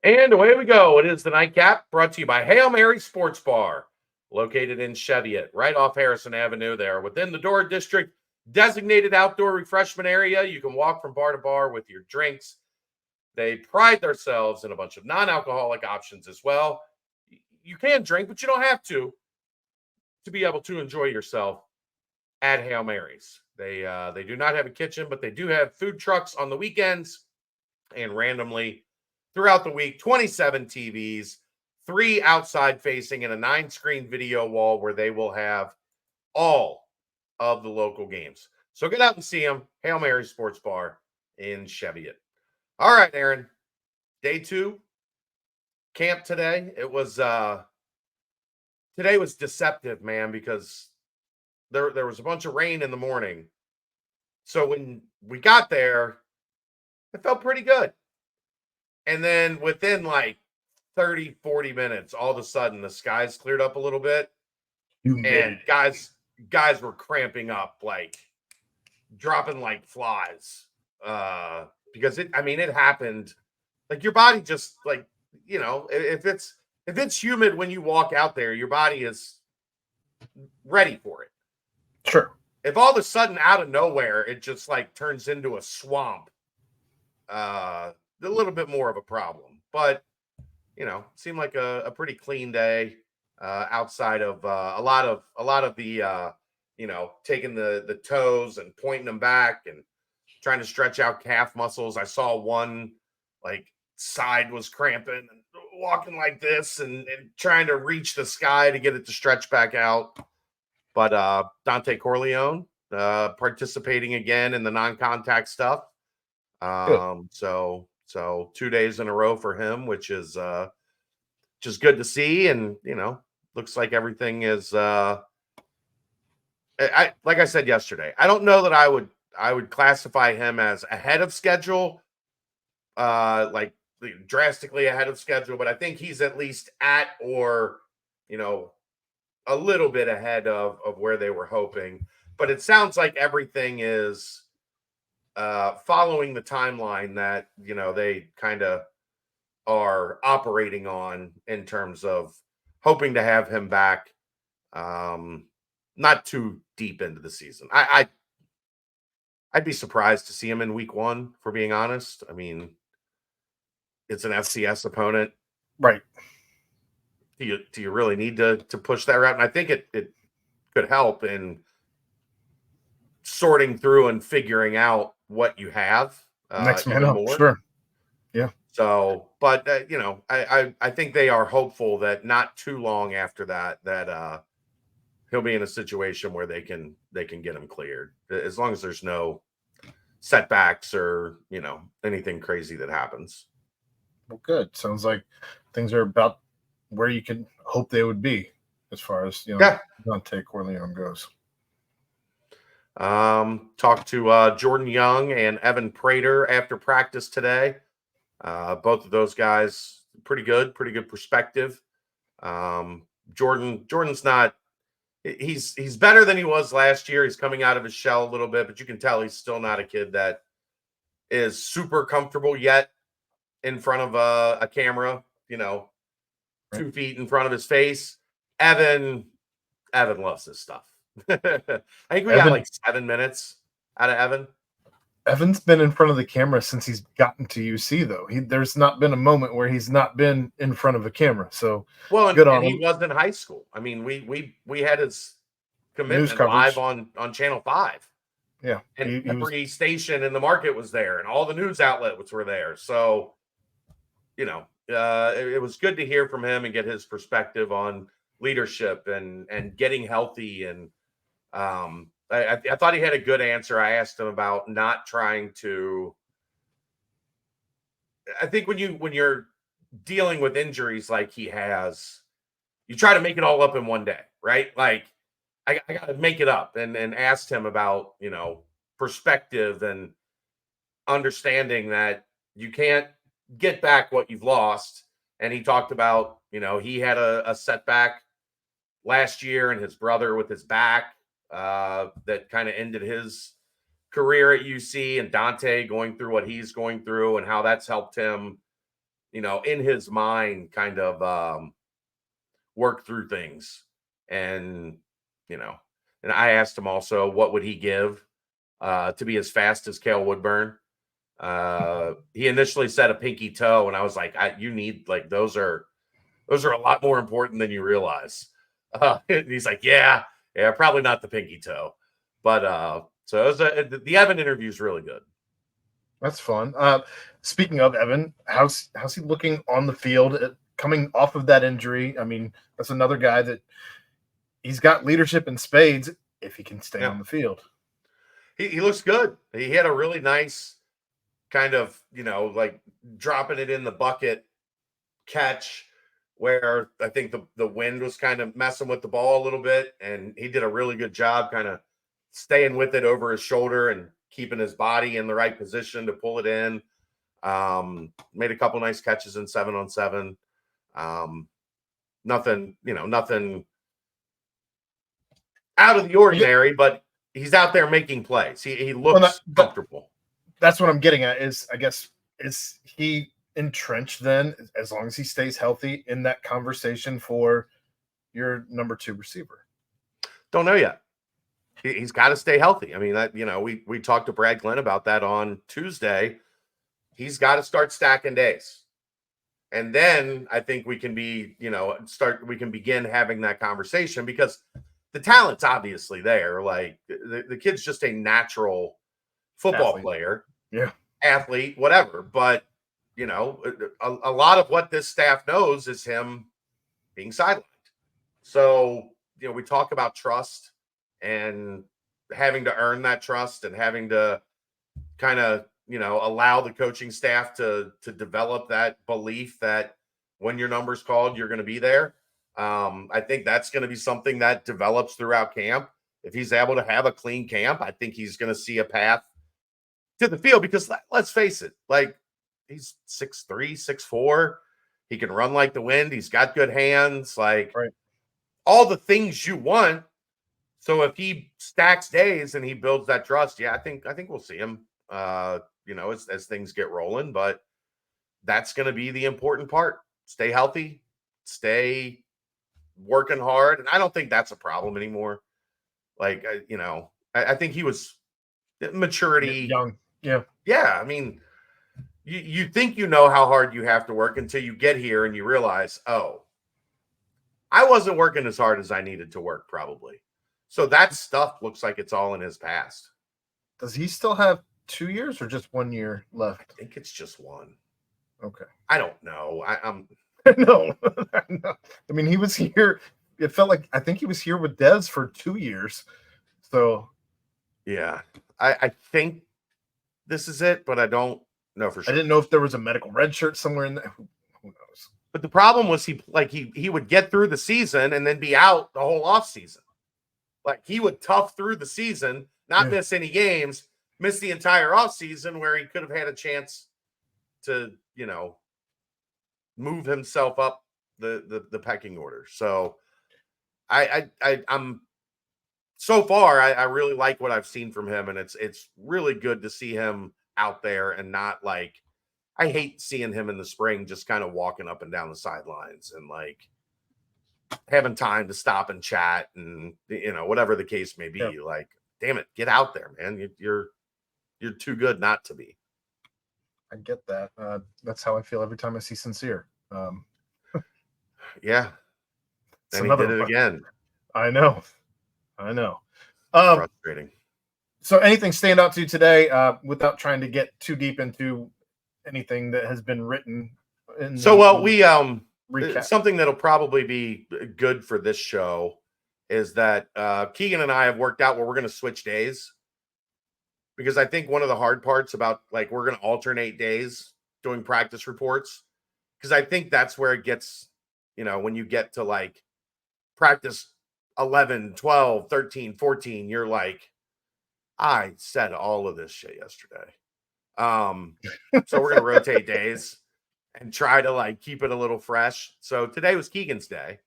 And away we go. It is the nightcap brought to you by Hail Mary Sports Bar, located in Cheviot, right off Harrison Avenue there within the Door District designated outdoor refreshment area. You can walk from bar to bar with your drinks. They pride themselves in a bunch of non-alcoholic options as well. You can drink, but you don't have to be able to enjoy yourself at Hail Mary's. They do not have a kitchen, but they do have food trucks on the weekends and randomly throughout the week, 27 TVs, 3 outside facing, and a 9-screen video wall where they will have all of the local games. So get out and see them. Hail Mary Sports Bar in Cheviot. All right, Aaron. Day 2, camp today. It was today was deceptive, man, because there was a bunch of rain in the morning. So when we got there, it felt pretty good. And then within like 30, 40 minutes, all of a sudden the skies cleared up a little bit. And guys were cramping up, like dropping like flies. Because it happened. Like your body just like, if it's humid when you walk out there, your body is ready for it. Sure. If all of a sudden out of nowhere it just like turns into a swamp, a little bit more of a problem. But seemed like a pretty clean day, outside of a lot of the taking the toes and pointing them back and trying to stretch out calf muscles. I saw one like side was cramping and walking like this and trying to reach the sky to get it to stretch back out. But Dante Corleon participating again in the non-contact stuff. So 2 days in a row for him, which is just good to see. And looks like everything is like I said yesterday, I don't know that I would classify him as ahead of schedule, like drastically ahead of schedule, but I think he's at least at or a little bit ahead of where they were hoping. But it sounds like everything is following the timeline that they kind of are operating on in terms of hoping to have him back not too deep into the season. I'd be surprised to see him in week 1, for being honest. I mean, it's an FCS opponent. Right. Do you really need to push that route? And I think it could help in sorting through and figuring out what you have. Next man even up. more. Sure. Yeah. So, but I think they are hopeful that not too long after that he'll be in a situation where they can get him cleared, as long as there's no setbacks or anything crazy that happens. Well, good. Sounds like things are about where you can hope they would be as far as Dante Corleon goes. Talked to Jordan Young and Evan Prader after practice today. Both of those guys pretty good perspective. Jordan's not, he's better than he was last year. He's coming out of his shell a little bit, but you can tell he's still not a kid that is super comfortable yet in front of a camera, 2 feet in front of his face. Evan loves this stuff. I think we got like 7 minutes out of Evan. Evan's been in front of the camera since he's gotten to UC, though. There's not been a moment where he's not been in front of a camera. So good on him. He was in high school. I mean, we had his commitment live on Channel 5. Yeah, and every station in the market was there, and all the news outlets were there. So, it was good to hear from him and get his perspective on leadership and getting healthy. And I thought he had a good answer. I asked him about not trying to. I think when you're dealing with injuries like he has, you try to make it all up in one day, right? Like I got to make it up, and asked him about perspective and understanding that you can't get back what you've lost. And he talked about he had a setback last year, and his brother with his back that kind of ended his career at UC, and Dante going through what he's going through and how that's helped him in his mind kind of work through things. And, and I asked him also, what would he give to be as fast as Cale Woodburn? He initially said a pinky toe, and I was like, you need like those are a lot more important than you realize. And he's like, yeah, probably not the pinky toe, but so the Evan interview is really good. That's fun. Speaking of Evan, how's he looking on the field coming off of that injury? I mean, that's another guy that he's got leadership in spades if he can stay on the field. He looks good. He had a really nice kind of, like dropping it in the bucket catch where I think the wind was kind of messing with the ball a little bit, and he did a really good job kind of staying with it over his shoulder and keeping his body in the right position to pull it in. Made a couple nice catches in 7-on-7. Nothing out of the ordinary, but he's out there making plays. He looks comfortable. That's what I'm getting at is, I guess, is he entrenched then, as long as he stays healthy, in that conversation for your number 2 receiver? Don't know yet. He's got to stay healthy. I mean, we talked to Brad Glenn about that on Tuesday. He's got to start stacking days. And then I think we can begin having that conversation, because the talent's obviously there. Like the kid's just a natural football player, athlete, whatever. But, a lot of what this staff knows is him being sidelined. So, we talk about trust and having to earn that trust and having to kind of, allow the coaching staff to develop that belief that when your number's called, you're going to be there. I think that's going to be something that develops throughout camp. If he's able to have a clean camp, I think he's going to see a path to the field, because let's face it, like he's 6'3", 6'4". He can run like the wind. He's got good hands, like all the things you want. So if he stacks days and he builds that trust, I think we'll see him, as things get rolling. But that's going to be the important part. Stay healthy, stay working hard. And I don't think that's a problem anymore. Like, I think he was maturity. Young. Yeah. Yeah. I mean, you think how hard you have to work until you get here and you realize, oh, I wasn't working as hard as I needed to work, probably. So that stuff looks like it's all in his past. Does he still have 2 years or just 1 year left? I think it's just one. Okay. I don't know. I'm no. I mean, he was here. It felt like, I think he was here with Dez for 2 years. So yeah, I think this is it, but I don't know for sure. I didn't know if there was a medical red shirt somewhere in there. Who knows? But the problem was he would get through the season and then be out the whole off season. Like he would tough through the season, not miss any games, miss the entire off season where he could have had a chance to, move himself up the pecking order. So I'm so far, I really like what I've seen from him, and it's really good to see him out there and not like, I hate seeing him in the spring just kind of walking up and down the sidelines and like having time to stop and chat and whatever the case may be. Yeah. Like, damn it, get out there, man. You're too good not to be. I get that. That's how I feel every time I see Sincere. Yeah. And he did it again. I know. Frustrating. So anything stand out to you today without trying to get too deep into anything that has been written? We something that'll probably be good for this show is that Keegan and I have worked out where we're going to switch days, because I think one of the hard parts about like we're going to alternate days doing practice reports, because I think that's where it gets, when you get to like practice 11, 12, 13, 14, you're like, I said all of this shit yesterday. So we're going to rotate days and try to like keep it a little fresh. So today was Keegan's day.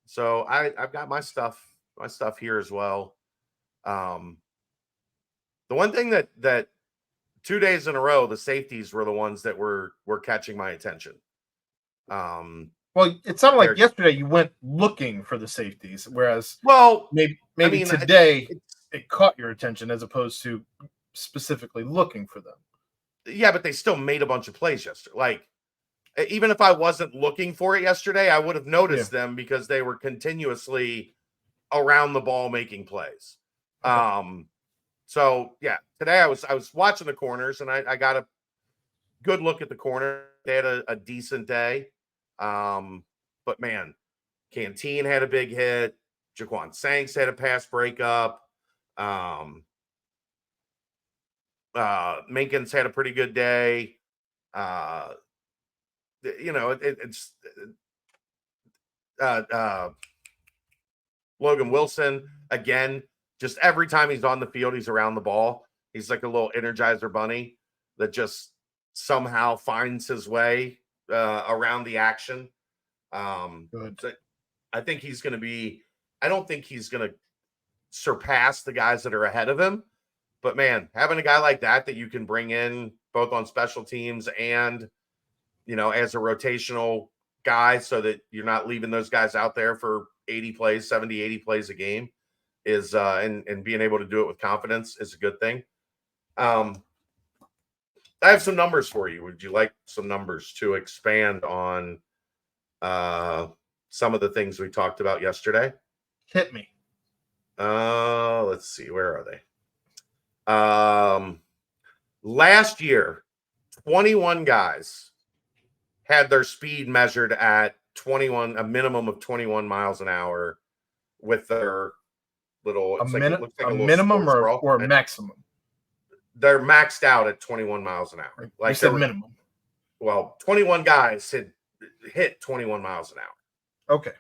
So I've got my stuff here as well. The one thing that 2 days in a row, the safeties were the ones that were catching my attention. Well, it sounded like they're- yesterday you went looking for the safeties, whereas well, maybe I mean, today it caught your attention as opposed to specifically looking for them. yeah, but they still made a bunch of plays yesterday. Like, even if I wasn't looking for it yesterday, I would have noticed them because they were continuously around the ball making plays. Okay. So yeah, today I was watching the corners and I got a good look at the corner. They had a decent day. But man, Canteen had a big hit. Jaquan Sanks had a pass breakup. Minkins had a pretty good day. It's Logan Wilson again. Just every time he's on the field, he's around the ball. He's like a little Energizer bunny that just somehow finds his way around the action. Good. So I think he's going to be. I don't think he's going to surpass the guys that are ahead of him. But man, having a guy like that you can bring in both on special teams and as a rotational guy, so that you're not leaving those guys out there for 80 plays, 70, 80 plays a game is and being able to do it with confidence is a good thing. I have some numbers for you. Would you like some numbers to expand on some of the things we talked about yesterday? Hit me. Let's see. Where are they? Last year, 21 guys had their speed measured at a minimum of 21 miles an hour with their little, minimum or a maximum? They're maxed out at 21 miles an hour. Like you said minimum. Well, 21 guys had hit 21 miles an hour. Okay.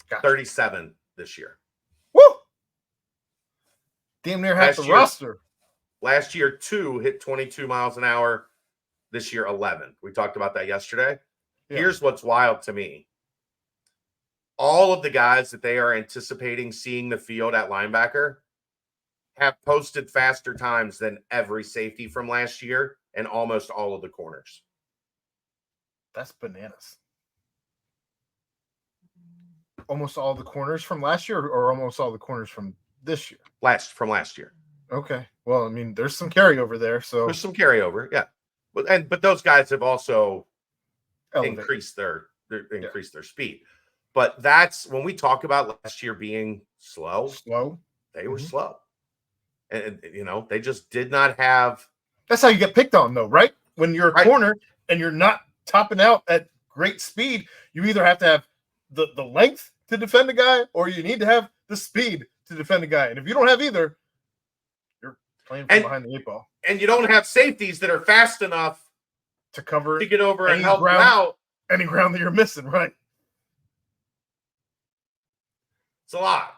Gotcha. 37 this year. Woo! Damn near half the roster. Last year, 2 hit 22 miles an hour. This year, 11. We talked about that yesterday. Yeah. Here's what's wild to me. All of the guys that they are anticipating seeing the field at linebacker have posted faster times than every safety from last year and almost all of the corners. That's bananas. Almost all the corners from last year or almost all the corners from this year? From last year. Okay. Well, I mean, there's some carryover there. So there's some carryover, yeah. But those guys have also increased their speed. But that's when we talk about last year being slow. They were slow. And they just did not have. That's how you get picked on, though, right? When you're a corner and you're not topping out at great speed, you either have to have the length to defend a guy or you need to have the speed to defend a guy. And if you don't have either, you're playing from behind the 8 ball. And you don't have safeties that are fast enough to cover, to get over and help you out. Any ground that you're missing, right? It's a lot.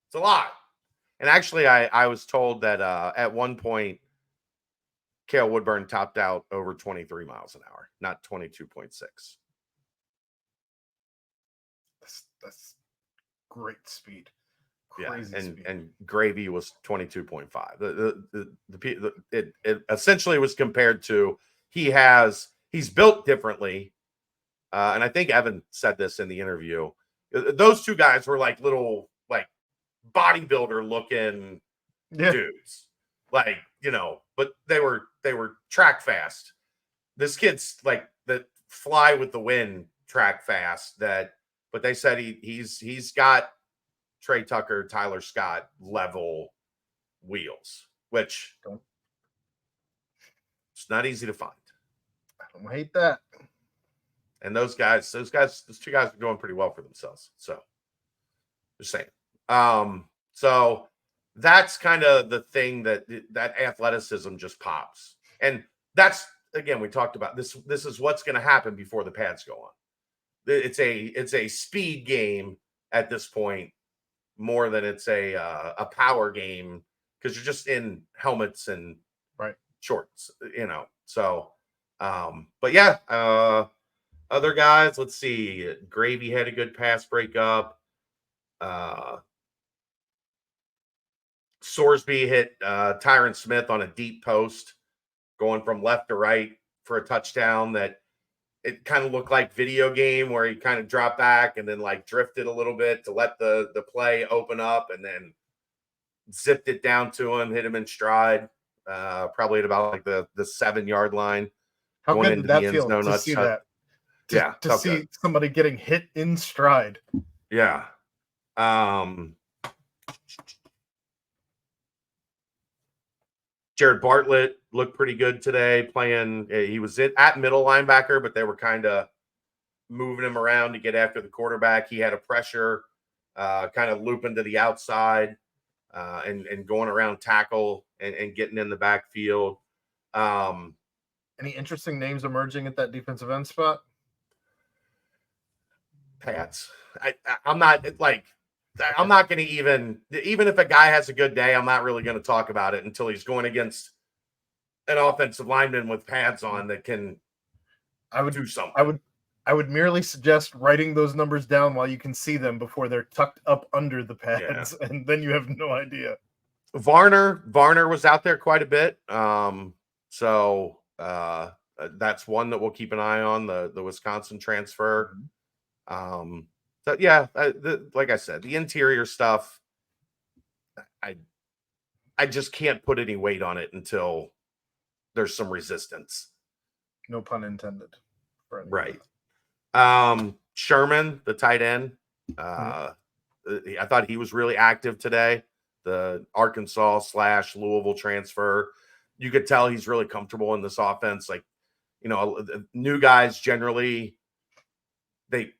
It's a lot. And actually, I was told that at one point, Cale Woodburn topped out over 23 miles an hour, not 22.6. That's great speed. Crazy speed. And Gravy was 22.5. It essentially was compared to he's built differently. And I think Evan said this in the interview. Those two guys were like little bodybuilder looking dudes, but they were track fast. This kid's like the fly with the wind track fast but they said he's got Trey Tucker, Tyler Scott level wheels, which it's not easy to find. I don't hate that. And those two guys are going pretty well for themselves. So just saying. So that's kind of the thing that athleticism just pops. And that's, again, we talked about this. This is what's going to happen before the pads go on. It's a speed game at this point more than it's a power game because you're just in helmets and shorts, So, but yeah, other guys, let's see. Gravy had a good pass breakup. Sorsby hit Tyron Smith on a deep post going from left to right for a touchdown that it kind of looked like video game where he kind of dropped back and then like drifted a little bit to let the play open up, and then zipped it down to him, hit him in stride, probably at about like the 7-yard line, How going good did into the that end feel zone. to That's see that? yeah, To felt good. see somebody getting hit in stride. Yeah. Jared Bartlett looked pretty good today playing. He was at middle linebacker, but they were kind of moving him around to get after the quarterback. He had a pressure, kind of looping to the outside, and going around tackle and getting in the backfield. Any interesting names emerging at that defensive end spot? Pats. I'm not like, I'm not going to even if a guy has a good day, I'm not really going to talk about it until he's going against an offensive lineman with pads on that can do something. I would merely suggest writing those numbers down while you can see them before they're tucked up under the pads, and then you have no idea. Varner was out there quite a bit. So that's one that we'll keep an eye on, the Wisconsin transfer. So yeah, like I said, the interior stuff, I just can't put any weight on it until there's some resistance. No pun intended. Right. Sherman, the tight end, I thought he was really active today. The Arkansas / Louisville transfer. You could tell he's really comfortable in this offense. Like, new guys generally, they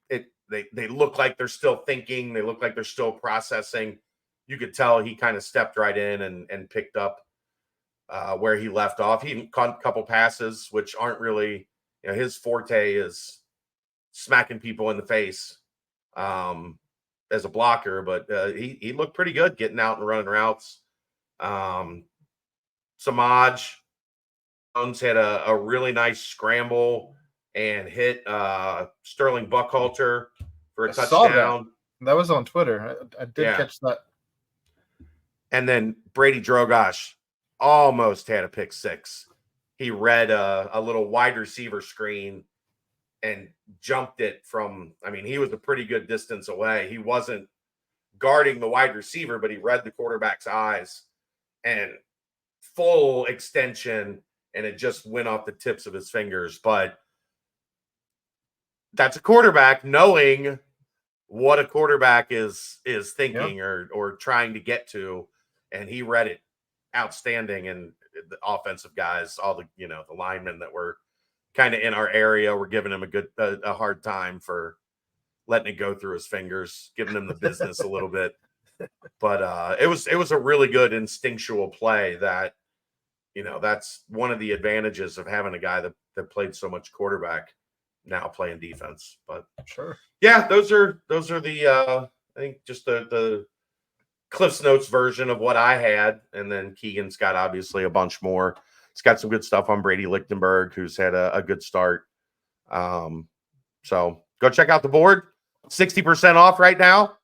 look like they're still thinking. They look like they're still processing. You could tell he kind of stepped right in and picked up where he left off. He even caught a couple passes, which aren't really, his forte is smacking people in the face as a blocker, but he looked pretty good getting out and running routes. Samaj Jones had a really nice scramble and hit Sterling Buckhalter for a touchdown. That was on Twitter. I did catch that. And then Brady Drogosh almost had a pick six. He read a little wide receiver screen and jumped it from, he was a pretty good distance away. He wasn't guarding the wide receiver, but he read the quarterback's eyes and full extension, and it just went off the tips of his fingers. But that's a quarterback knowing what a quarterback is thinking or trying to get to, and he read it outstanding. And the offensive guys, all the the linemen that were kind of in our area, were giving him a hard time for letting it go through his fingers, giving him the business a little bit. But it was a really good instinctual play that, that's one of the advantages of having a guy that played so much quarterback now playing defense. But sure. Yeah, those are the I think just the Cliff's Notes version of what I had. And then Keegan's got obviously a bunch more. He's got some good stuff on Brady Lichtenberg, who's had a good start. So go check out the board. 60% off right now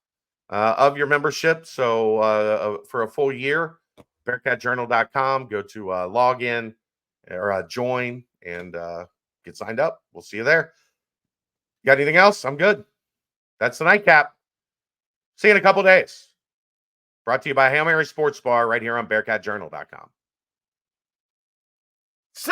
of your membership. So for a full year, BearcatJournal.com. Go to log in or join and get signed up. We'll see you there. Got anything else? I'm good. That's the nightcap. See you in a couple days. Brought to you by Hail Mary Sports Bar right here on BearcatJournal.com.